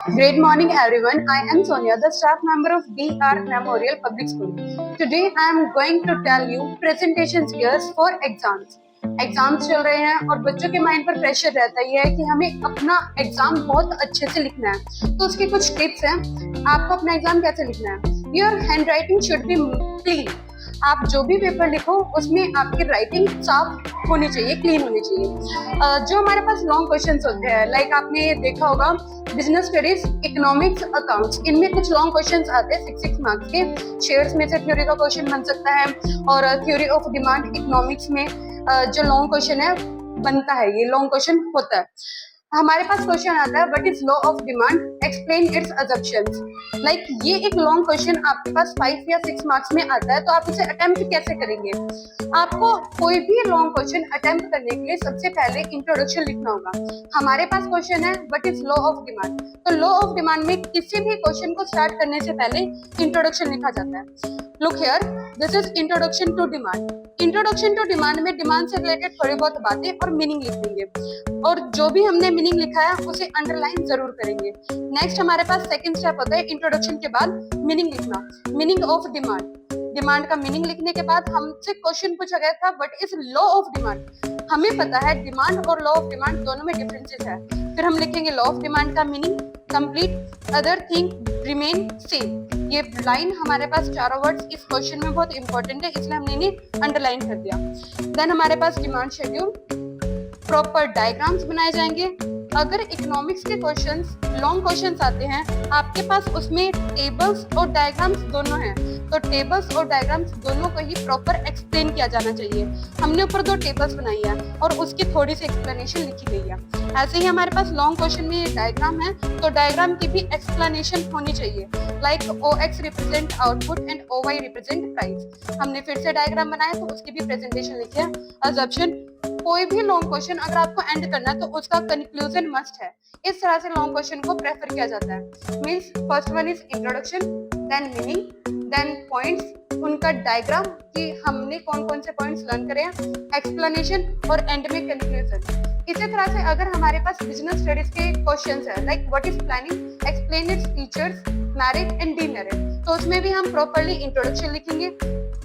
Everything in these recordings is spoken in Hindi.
Great morning, everyone. I am Sonia, the staff member of DR Memorial Public School. Today, I am going to tell you presentation skills for exams. Exams चल रहे हैं और बच्चों के माइंड पर प्रेशर रहता ही है कि हमें अपना एग्जाम बहुत अच्छे से लिखना है। तो उसकी कुछ टिप्स हैं। आपको अपना एग्जाम कैसे लिखना है? Your hand writing should be clean. आप जो भी पेपर लिखो उसमें आपकी राइटिंग साफ होनी चाहिए, क्लीन होनी चाहिए। जो हमारे पास लॉन्ग क्वेश्चंस होते हैं, लाइक आपने देखा होगा बिजनेस स्टडीज, इकोनॉमिक्स, अकाउंट्स, इनमें कुछ लॉन्ग क्वेश्चंस आते हैं 6 मार्क्स के। शेयर्स में से थ्योरी का क्वेश्चन बन सकता है और थ्योरी ऑफ डिमांड इकोनॉमिक्स में जो लॉन्ग क्वेश्चन है बनता है, ये लॉन्ग क्वेश्चन होता है। हमारे पास क्वेश्चन आता है what is law of demand, explain it's assumptions. Like ये एक लॉन्ग क्वेश्चन आपके पास 5 या 6 मार्क्स में आता है, तो आप इसे अटेम्प्ट कैसे करेंगे? आपको कोई भी लॉन्ग क्वेश्चन अटेम्प्ट करने के लिए सबसे पहले इंट्रोडक्शन लिखना होगा। हमारे पास क्वेश्चन है what is law of demand, तो लॉ ऑफ डिमांड में किसी भी क्वेश्चन को स्टार्ट करने से पहले इंट्रोडक्शन लिखा जाता है। Look here, this is introduction to demand. Introduction to demand में डिमांड से रिलेटेड थोड़ी बहुत बातें और मीनिंग लिख देंगे और जो भी हमने मीनिंग लिखा है उसे अंडरलाइन जरूर करेंगे। नेक्स्ट हमारे पास सेकंड स्टेप होता है इंट्रोडक्शन के बाद मीनिंग लिखना, मीनिंग ऑफ डिमांड। डिमांड का मीनिंग लिखने के बाद हमसे क्वेश्चन पूछा गया था what is law of demand. हमें पता है डिमांड और लॉ ऑफ डिमांड दोनों में डिफरेंसेस है। फिर हम लिखेंगे लॉ ऑफ डिमांड का meaning, complete, other thing remain same. ये लाइन हमारे पास चारों वर्ड्स इस क्वेश्चन में बहुत इंपॉर्टेंट है, इसलिए हमने इन्हें अंडरलाइन कर दिया। देन हमारे पास डिमांड शेड्यूल, प्रॉपर डायग्राम्स बनाए जाएंगे। अगर इकोनॉमिक्स के क्वेश्चंस लॉन्ग क्वेश्चंस आते हैं आपके पास, उसमें टेबल्स और डायग्राम्स दोनों हैं, तो टेबल्स और डायग्राम्स दोनों को ही प्रॉपर एक्सप्लेन किया जाना चाहिए। हमने ऊपर 2 टेबल्स बनाई है और उसकी थोड़ी सी एक्सप्लेनेशन लिखी गई है। ऐसे ही हमारे पास लॉन्ग क्वेश्चन में डायग्राम है, तो डायग्राम की भी एक्सप्लेनेशन होनी चाहिए। Like OX represent output and OY represent price. हमने फिर से डायग्राम बनाया तो उसकी भी प्रेजेंटेशन लिखी है। अजम्पशन, कोई भी लॉन्ग क्वेश्चन अगर आपको एंड करना है तो उसका कंक्लूजन मस्ट है। इस तरह से लॉन्ग क्वेश्चन को प्रेफर किया जाता है। Means first one is introduction, then meaning, then points, उनका डायग्राम कि हमने कौन कौन से पॉइंट्स लर्न करे हैं, एक्सप्लेनेशन और एंड में कंक्लूजन। इसी तरह से अगर हमारे पास बिजनेस स्टडीज के क्वेश्चंस है like what is planning, explain its features, merit and demerit, तो उसमें भी हम प्रॉपर्ली इंट्रोडक्शन लिखेंगे,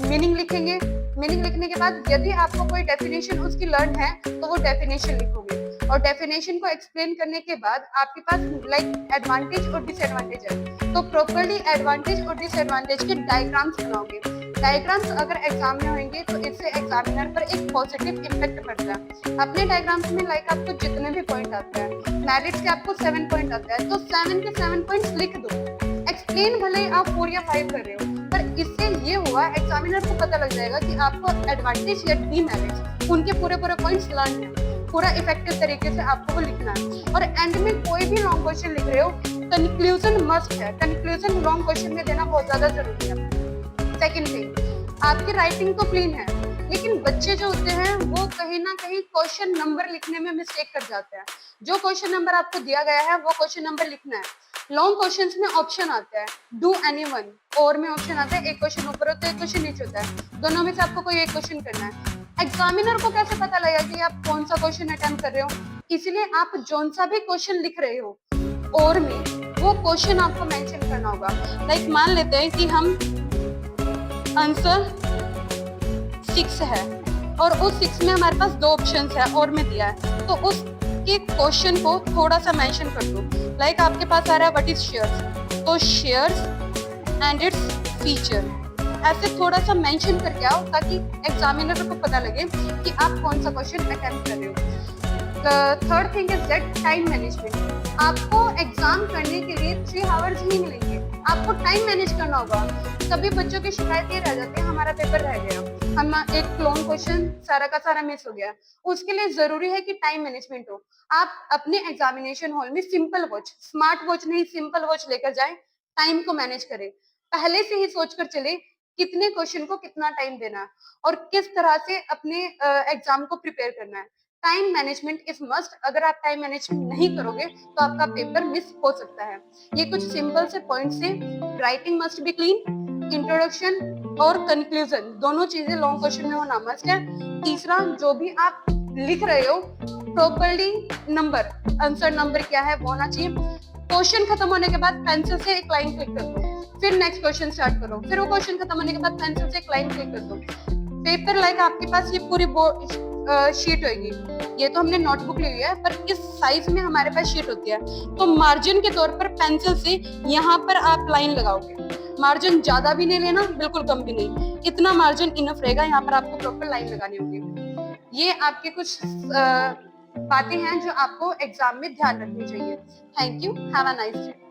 मीनिंग लिखेंगे। मीनिंग लिखने के बाद यदि आपको कोई डेफिनेशन उसकी लर्न है तो वो डेफिनेशन लिखोगे और डेफिनेशन को एक्सप्लेन करने के बाद आपके पास लाइक एडवांटेज और डिसएडवांटेज है, तो प्रॉपर्ली एडवांटेज और डिसएडवांटेज के डायग्राम्स बनाओगे। डायग्राम्स अगर एग्जाम में होंगे तो इससे एग्जामिनर पर एक पॉजिटिव इम्पैक्ट पड़ता है। अपने डायग्राम्स में लाइक आपको जितने भी पॉइंट आते हैं, मेरिट के आपको 7 पॉइंट आता है तो 7 के 7 पॉइंट्स लिख दो। एक्सप्लेन भले आप 4 या 5 कर रहे हो, पर इससे ये हुआ एग्जामिनर को पता लग जाएगा कि आपको एडवांटेज या डीमेरिट उनके पूरे पॉइंट्स लर्न है। पूरा इफेक्टिव तरीके से आपको वो लिखना है। और एंड में कोई भी लॉन्ग क्वेश्चन लिख रहे हो, कंक्लूजन मस्ट है। कंक्लूजन लॉन्ग क्वेश्चन में देना बहुत ज्यादा जरूरी है। सेकंड थिंग, आपकी राइटिंग तो क्लीन है, लेकिन बच्चे जो होते हैं वो कहीं ना कहीं क्वेश्चन नंबर लिखने में मिस्टेक कर जाते हैं। जो क्वेश्चन नंबर आपको दिया गया है वो क्वेश्चन नंबर लिखना है। लॉन्ग क्वेश्चंस में ऑप्शन आता है डू एनीवन, और में ऑप्शन आता है एक क्वेश्चन ऊपर होता है एक क्वेश्चन नीचे होता है, दोनों में से आपको कोई एक क्वेश्चन करना है। एग्जामिनर को कैसे पता लगेगा कि आप कौन सा क्वेश्चन अटेम्प्ट कर रहे हो? इसलिए आप जोन सा भी क्वेश्चन लिख रहे हो और में वो क्वेश्चन आपको मेंशन करना होगा। लाइक मान लेते हैं कि हम आंसर 6 है और उस 6 में हमारे पास 2 ऑप्शन है और में दिया है, तो उस के क्वेश्चन को थोड़ा सा मेंशन कर दो। लाइक आपके पास आ रहा है व्हाट इज शेयर्स, तो शेयर्स एंड इट्स फीचर, ऐसे थोड़ा सा मेंशन करके आओ ताकि एग्जामिनर को पता लगे कि आप कौन सा क्वेश्चन अटेम्प्ट कर रहे हो। Third thing is that time management. आपको एग्जाम करने के लिए 3 आवर्स ही मिलेंगे, आपको टाइम मैनेज करना होगा। कभी बच्चों की शिकायत ये रह जाती है हमारा पेपर रह गया, हम एक लॉन्ग क्वेश्चन सारा का सारा मिस हो गया। उसके लिए जरूरी है कि टाइम मैनेजमेंट हो। आप अपने एग्जामिनेशन हॉल में सिंपल वॉच, स्मार्ट वॉच नहीं सिंपल वॉच लेकर जाएं, टाइम को मैनेज करें। पहले से ही सोचकर चले कितने क्वेश्चन को कितना टाइम देना है और किस तरह से अपने एग्जाम को प्रिपेयर करना है। Time management is must. अगर आप टाइम मैनेजमेंट नहीं करोगे तो आपका पेपर मिस हो सकता है। ये कुछ सिंपल से पॉइंट से, writing must be clean, introduction और कंक्लूजन दोनों चीजें लॉन्ग क्वेश्चन में होना मस्ट है। तीसरा, जो भी आप लिख रहे हो प्रॉपर्ली नंबर, आंसर नंबर क्या है वो होना चाहिए। क्वेश्चन खत्म होने के बाद पेंसिल से एक लाइन क्लिक कर दो, फिर नेक्स्ट क्वेश्चन स्टार्ट करो, फिर वो क्वेश्चन खत्म होने के बाद पेंसिल से एक लाइन क्लिक कर दो। पेपर लाइक आपके पास ये पूरी शीट होगी। ये तो हमने नोटबुक ली हुई है, पर इस साइज में हमारे पास शीट होती है। तो मार्जिन के तौर पर पेंसिल से यहाँ पर आप लाइन लगाओगे। मार्जिन ज्यादा भी नहीं लेना, बिल्कुल कम भी नहीं, इतना मार्जिन इनफ रहेगा। यहाँ पर आपको प्रॉपर लाइन लगानी होगी। ये आपके कुछ बातें हैं जो आपको एग्जाम में ध्यान रखनी चाहिए। Thank you, have a nice day.